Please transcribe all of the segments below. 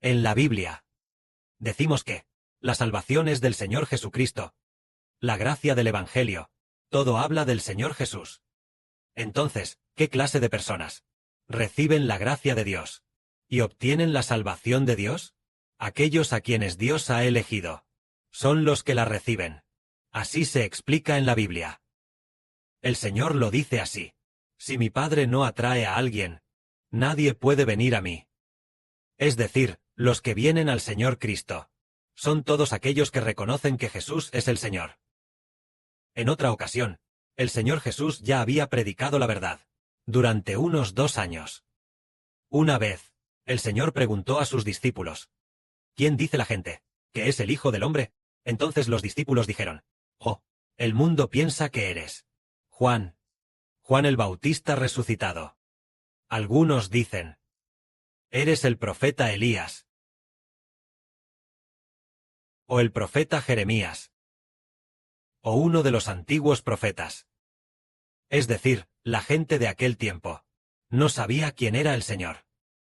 En la Biblia decimos que la salvación es del Señor Jesucristo. La gracia del Evangelio. Todo habla del Señor Jesús. Entonces, ¿qué clase de personas reciben la gracia de Dios y obtienen la salvación de Dios? Aquellos a quienes Dios ha elegido son los que la reciben. Así se explica en la Biblia. El Señor lo dice así: si mi Padre no atrae a alguien, nadie puede venir a mí. Es decir, los que vienen al Señor Cristo son todos aquellos que reconocen que Jesús es el Señor. En otra ocasión, el Señor Jesús ya había predicado la verdad durante unos 2 años. Una vez, el Señor preguntó a sus discípulos: ¿quién dice la gente que es el Hijo del Hombre? Entonces los discípulos dijeron: oh, el mundo piensa que eres Juan el Bautista resucitado. Algunos dicen: eres el profeta Elías, o el profeta Jeremías, o uno de los antiguos profetas. Es decir, la gente de aquel tiempo no sabía quién era el Señor.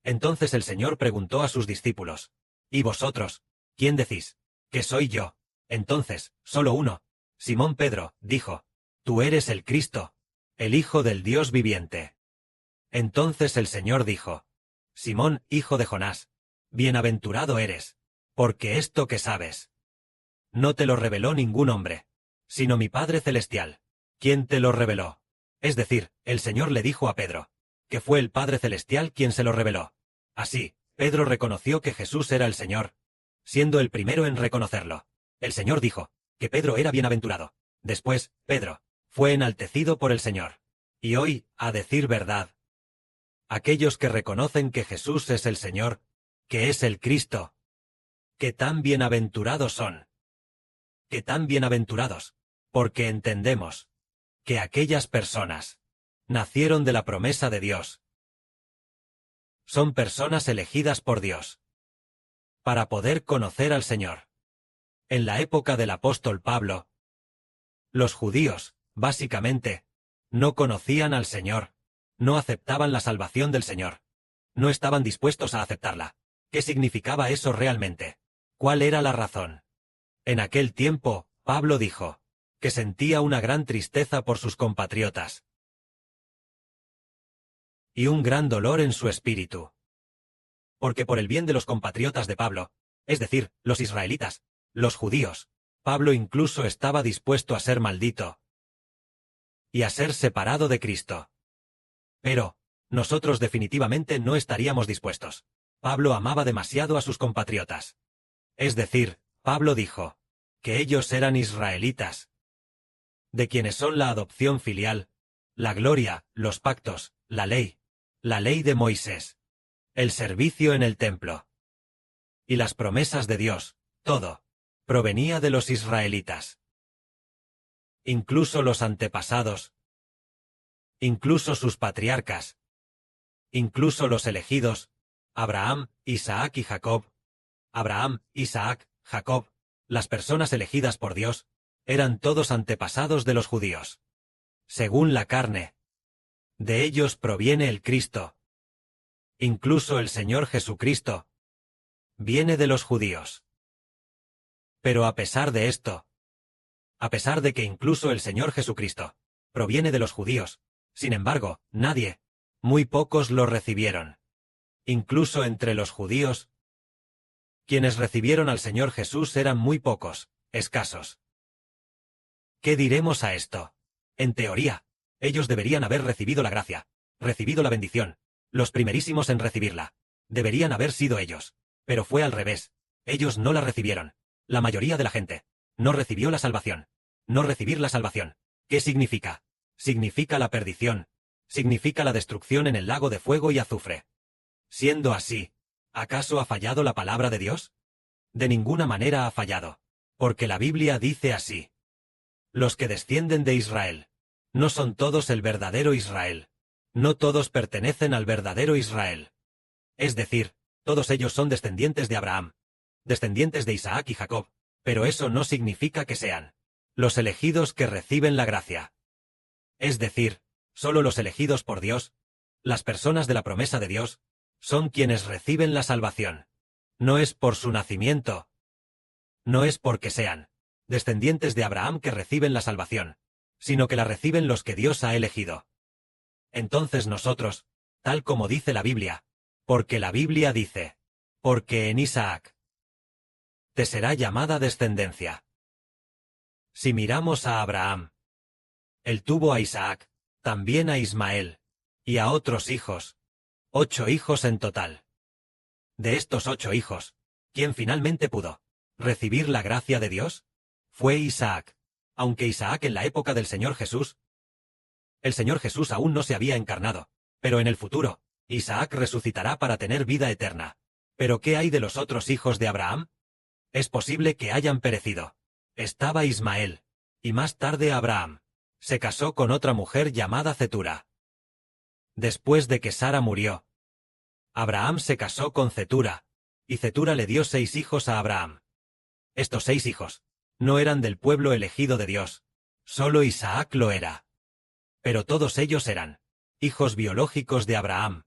Entonces el Señor preguntó a sus discípulos: ¿y vosotros, quién decís que soy yo? Entonces, solo uno, Simón Pedro, dijo: tú eres el Cristo, el Hijo del Dios viviente. Entonces el Señor dijo: Simón, hijo de Jonás, bienaventurado eres, porque esto que sabes no te lo reveló ningún hombre, sino mi Padre Celestial, quien te lo reveló. Es decir, el Señor le dijo a Pedro que fue el Padre Celestial quien se lo reveló. Así, Pedro reconoció que Jesús era el Señor, siendo el primero en reconocerlo. El Señor dijo que Pedro era bienaventurado. Después, Pedro fue enaltecido por el Señor. Y hoy, a decir verdad, aquellos que reconocen que Jesús es el Señor, que es el Cristo, que tan bienaventurados son. Que tan bienaventurados, porque entendemos que aquellas personas nacieron de la promesa de Dios. Son personas elegidas por Dios para poder conocer al Señor. En la época del apóstol Pablo, los judíos, básicamente, no conocían al Señor, no aceptaban la salvación del Señor, no estaban dispuestos a aceptarla. ¿Qué significaba eso realmente? ¿Cuál era la razón? En aquel tiempo, Pablo dijo que sentía una gran tristeza por sus compatriotas y un gran dolor en su espíritu. Porque por el bien de los compatriotas de Pablo, es decir, los israelitas, los judíos, Pablo incluso estaba dispuesto a ser maldito y a ser separado de Cristo. Pero, nosotros definitivamente no estaríamos dispuestos. Pablo amaba demasiado a sus compatriotas. Es decir, Pablo dijo que ellos eran israelitas, de quienes son la adopción filial, la gloria, los pactos, la ley de Moisés, el servicio en el templo y las promesas de Dios, todo provenía de los israelitas. Incluso los antepasados, incluso sus patriarcas, incluso los elegidos, Abraham, Isaac y Jacob. Abraham, Isaac, Jacob, las personas elegidas por Dios, eran todos antepasados de los judíos. Según la carne, de ellos proviene el Cristo. Incluso el Señor Jesucristo viene de los judíos. Pero a pesar de esto, a pesar de que incluso el Señor Jesucristo proviene de los judíos, sin embargo, nadie, muy pocos lo recibieron. Incluso entre los judíos, quienes recibieron al Señor Jesús eran muy pocos, escasos. ¿Qué diremos a esto? En teoría, ellos deberían haber recibido la gracia, recibido la bendición, los primerísimos en recibirla. Deberían haber sido ellos. Pero fue al revés. Ellos no la recibieron. La mayoría de la gente no recibió la salvación. No recibir la salvación. ¿Qué significa? Significa la perdición. Significa la destrucción en el lago de fuego y azufre. Siendo así, ¿acaso ha fallado la palabra de Dios? De ninguna manera ha fallado. Porque la Biblia dice así: los que descienden de Israel no son todos el verdadero Israel. No todos pertenecen al verdadero Israel. Es decir, todos ellos son descendientes de Abraham, descendientes de Isaac y Jacob, pero eso no significa que sean los elegidos que reciben la gracia. Es decir, solo los elegidos por Dios, las personas de la promesa de Dios, son quienes reciben la salvación. No es por su nacimiento. No es porque sean descendientes de Abraham que reciben la salvación, sino que la reciben los que Dios ha elegido. Entonces nosotros, tal como dice la Biblia, porque la Biblia dice, porque en Isaac te será llamada descendencia. Si miramos a Abraham, él tuvo a Isaac, también a Ismael, y a otros hijos, 8 hijos en total. De estos 8 hijos, ¿quién finalmente pudo recibir la gracia de Dios? Fue Isaac, aunque Isaac en la época del Señor Jesús, el Señor Jesús aún no se había encarnado, pero en el futuro, Isaac resucitará para tener vida eterna. ¿Pero qué hay de los otros hijos de Abraham? Es posible que hayan perecido. Estaba Ismael, y más tarde Abraham se casó con otra mujer llamada Cetura. Después de que Sara murió, Abraham se casó con Cetura, y Cetura le dio 6 hijos a Abraham. Estos 6 hijos no eran del pueblo elegido de Dios, solo Isaac lo era. Pero todos ellos eran hijos biológicos de Abraham.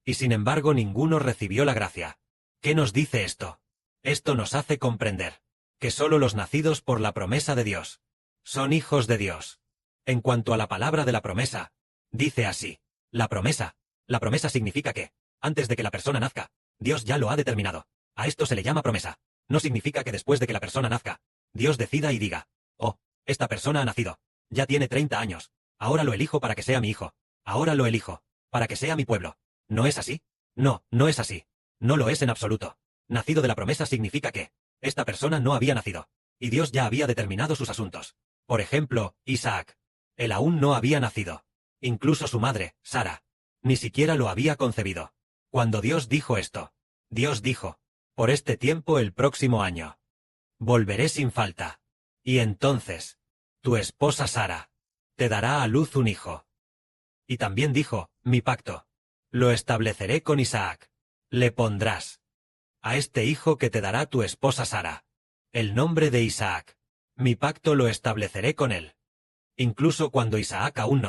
Y sin embargo ninguno recibió la gracia. ¿Qué nos dice esto? Esto nos hace comprender que solo los nacidos por la promesa de Dios son hijos de Dios. En cuanto a la palabra de la promesa, dice así, la promesa significa que, antes de que la persona nazca, Dios ya lo ha determinado. A esto se le llama promesa. No significa que después de que la persona nazca, Dios decida y diga, oh, esta persona ha nacido, ya tiene 30 años, ahora lo elijo para que sea mi hijo, ahora lo elijo para que sea mi pueblo. ¿No es así? No, no es así. No lo es en absoluto. Nacido de la promesa significa que esta persona no había nacido, y Dios ya había determinado sus asuntos. Por ejemplo, Isaac. Él aún no había nacido. Incluso su madre, Sara, ni siquiera lo había concebido. Cuando Dios dijo esto, Dios dijo, por este tiempo el próximo año, volveré sin falta. Y entonces, tu esposa Sara, te dará a luz un hijo. Y también dijo, mi pacto, lo estableceré con Isaac. Le pondrás a este hijo que te dará tu esposa Sara el nombre de Isaac. Mi pacto lo estableceré con él. Incluso cuando Isaac aún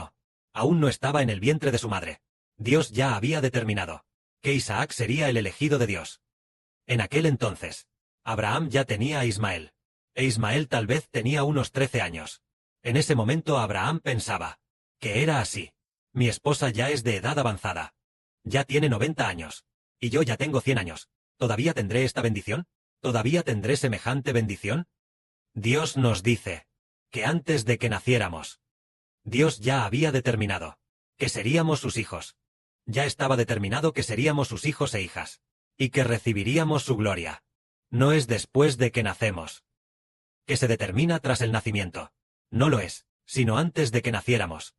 no estaba en el vientre de su madre, Dios ya había determinado que Isaac sería el elegido de Dios. En aquel entonces, Abraham ya tenía a Ismael, e Ismael tal vez tenía unos 13 años. En ese momento Abraham pensaba que era así. Mi esposa ya es de edad avanzada. Ya tiene 90 años. Y yo ya tengo 100 años. ¿Todavía tendré esta bendición? ¿Todavía tendré semejante bendición? Dios nos dice que antes de que naciéramos, Dios ya había determinado que seríamos sus hijos. Ya estaba determinado que seríamos sus hijos e hijas, y que recibiríamos su gloria. No es después de que nacemos, que se determina tras el nacimiento. No lo es, sino antes de que naciéramos.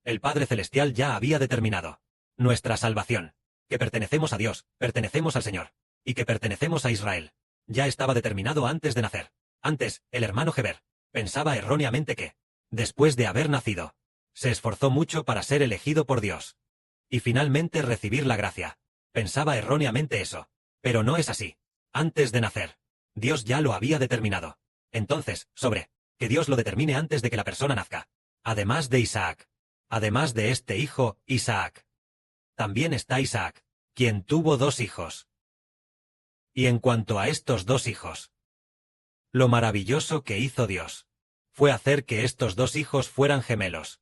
El Padre Celestial ya había determinado nuestra salvación, que pertenecemos a Dios, pertenecemos al Señor, y que pertenecemos a Israel. Ya estaba determinado antes de nacer. Antes, el hermano Heber pensaba erróneamente que, después de haber nacido, se esforzó mucho para ser elegido por Dios y finalmente recibir la gracia. Pensaba erróneamente eso, pero no es así. Antes de nacer, Dios ya lo había determinado. Entonces, que Dios lo determine antes de que la persona nazca. Además de Isaac, además de este hijo, Isaac, también está Isaac, quien tuvo 2 hijos. Y en cuanto a estos 2 hijos, lo maravilloso que hizo Dios fue hacer que estos 2 hijos fueran gemelos.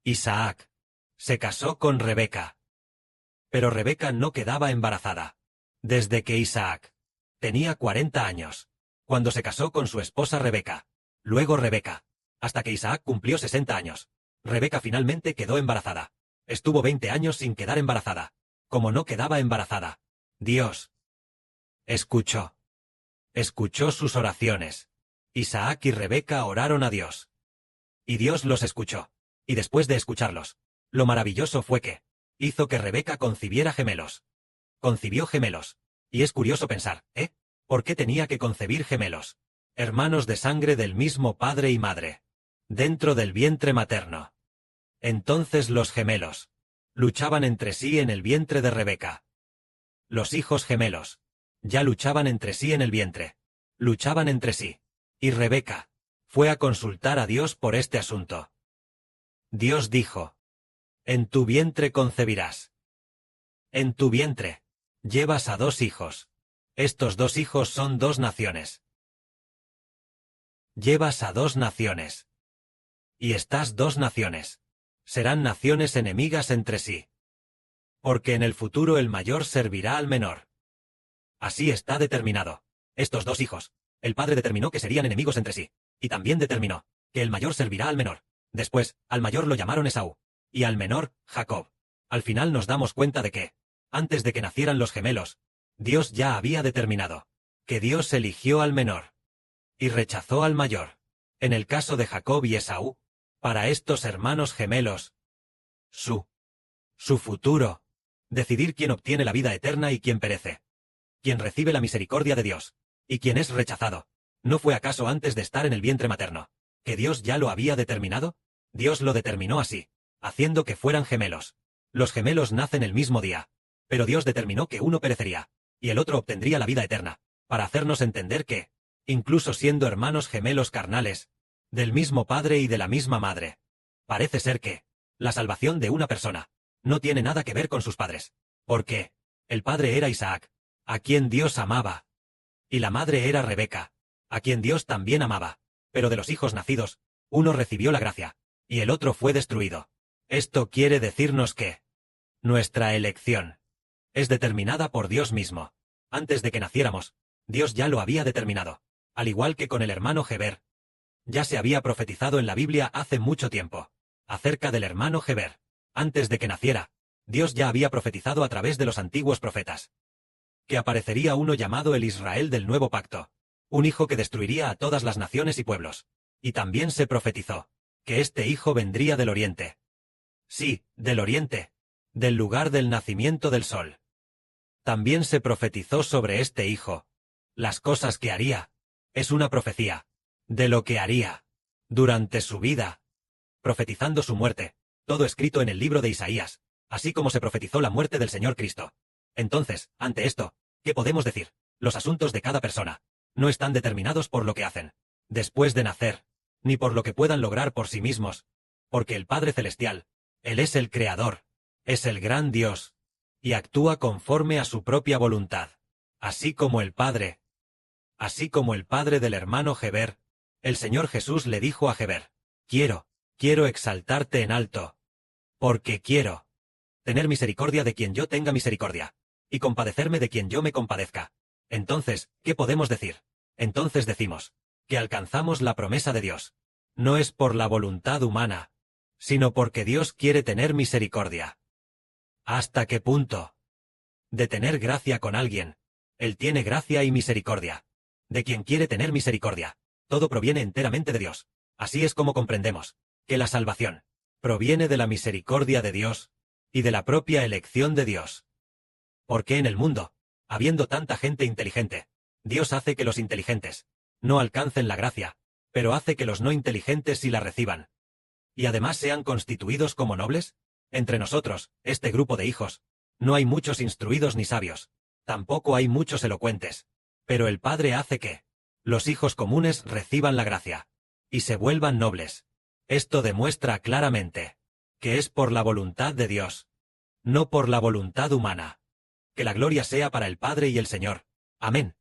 Isaac se casó con Rebeca. Pero Rebeca no quedaba embarazada desde que Isaac tenía 40 años, cuando se casó con su esposa Rebeca. Luego Rebeca, hasta que Isaac cumplió 60 años. Rebeca finalmente quedó embarazada. Estuvo 20 años sin quedar embarazada. Como no quedaba embarazada, Dios escuchó sus oraciones. Isaac y Rebeca oraron a Dios. Y Dios los escuchó. Y después de escucharlos, lo maravilloso fue que hizo que Rebeca concibiera gemelos. Concibió gemelos. Y es curioso pensar, ¿por qué tenía que concebir gemelos? Hermanos de sangre del mismo padre y madre, dentro del vientre materno. Entonces los gemelos luchaban entre sí en el vientre de Rebeca. Los hijos gemelos ya luchaban entre sí en el vientre. Luchaban entre sí. Y Rebeca fue a consultar a Dios por este asunto. Dios dijo, en tu vientre concebirás. En tu vientre Llevas a 2 hijos. Estos 2 hijos son 2 naciones. Llevas a 2 naciones. Y estas 2 naciones serán naciones enemigas entre sí. Porque en el futuro el mayor servirá al menor. Así está determinado. Estos 2 hijos, el padre determinó que serían enemigos entre sí, y también determinó que el mayor servirá al menor. Después, al mayor lo llamaron Esaú, y al menor, Jacob. Al final nos damos cuenta de que, antes de que nacieran los gemelos, Dios ya había determinado que Dios eligió al menor y rechazó al mayor. En el caso de Jacob y Esaú, para estos hermanos gemelos, su futuro, decidir quién obtiene la vida eterna y quién perece, quién recibe la misericordia de Dios, y quién es rechazado. ¿No fue acaso antes de estar en el vientre materno que Dios ya lo había determinado? Dios lo determinó así, haciendo que fueran gemelos. Los gemelos nacen el mismo día, pero Dios determinó que uno perecería, y el otro obtendría la vida eterna, para hacernos entender que, incluso siendo hermanos gemelos carnales, del mismo padre y de la misma madre, parece ser que la salvación de una persona no tiene nada que ver con sus padres, porque el padre era Isaac, a quien Dios amaba, y la madre era Rebeca, a quien Dios también amaba, pero de los hijos nacidos, uno recibió la gracia, y el otro fue destruido. Esto quiere decirnos que nuestra elección es determinada por Dios mismo. Antes de que naciéramos, Dios ya lo había determinado, al igual que con el hermano Geber. Ya se había profetizado en la Biblia hace mucho tiempo acerca del hermano Geber. Antes de que naciera, Dios ya había profetizado a través de los antiguos profetas que aparecería uno llamado el Israel del nuevo pacto, un hijo que destruiría a todas las naciones y pueblos. Y también se profetizó que este hijo vendría del oriente. Sí, del oriente, del lugar del nacimiento del sol. También se profetizó sobre este hijo las cosas que haría. Es una profecía de lo que haría durante su vida, profetizando su muerte, todo escrito en el libro de Isaías, así como se profetizó la muerte del Señor Cristo. Entonces, ante esto, ¿qué podemos decir? Los asuntos de cada persona no están determinados por lo que hacen después de nacer, ni por lo que puedan lograr por sí mismos, porque el Padre Celestial, Él es el Creador, es el gran Dios, y actúa conforme a su propia voluntad, así como el Padre del hermano Geber. El Señor Jesús le dijo a Geber: quiero exaltarte en alto, porque quiero tener misericordia de quien yo tenga misericordia, y compadecerme de quien yo me compadezca. Entonces, ¿qué podemos decir? Entonces decimos que alcanzamos la promesa de Dios. No es por la voluntad humana, sino porque Dios quiere tener misericordia. ¿Hasta qué punto? De tener gracia con alguien, Él tiene gracia y misericordia. De quien quiere tener misericordia, todo proviene enteramente de Dios. Así es como comprendemos que la salvación proviene de la misericordia de Dios y de la propia elección de Dios. Porque en el mundo, habiendo tanta gente inteligente, Dios hace que los inteligentes no alcancen la gracia, pero hace que los no inteligentes sí la reciban. Y además sean constituidos como nobles. Entre nosotros, este grupo de hijos, no hay muchos instruidos ni sabios, tampoco hay muchos elocuentes, pero el Padre hace que los hijos comunes reciban la gracia y se vuelvan nobles. Esto demuestra claramente que es por la voluntad de Dios, no por la voluntad humana. Que la gloria sea para el Padre y el Señor. Amén.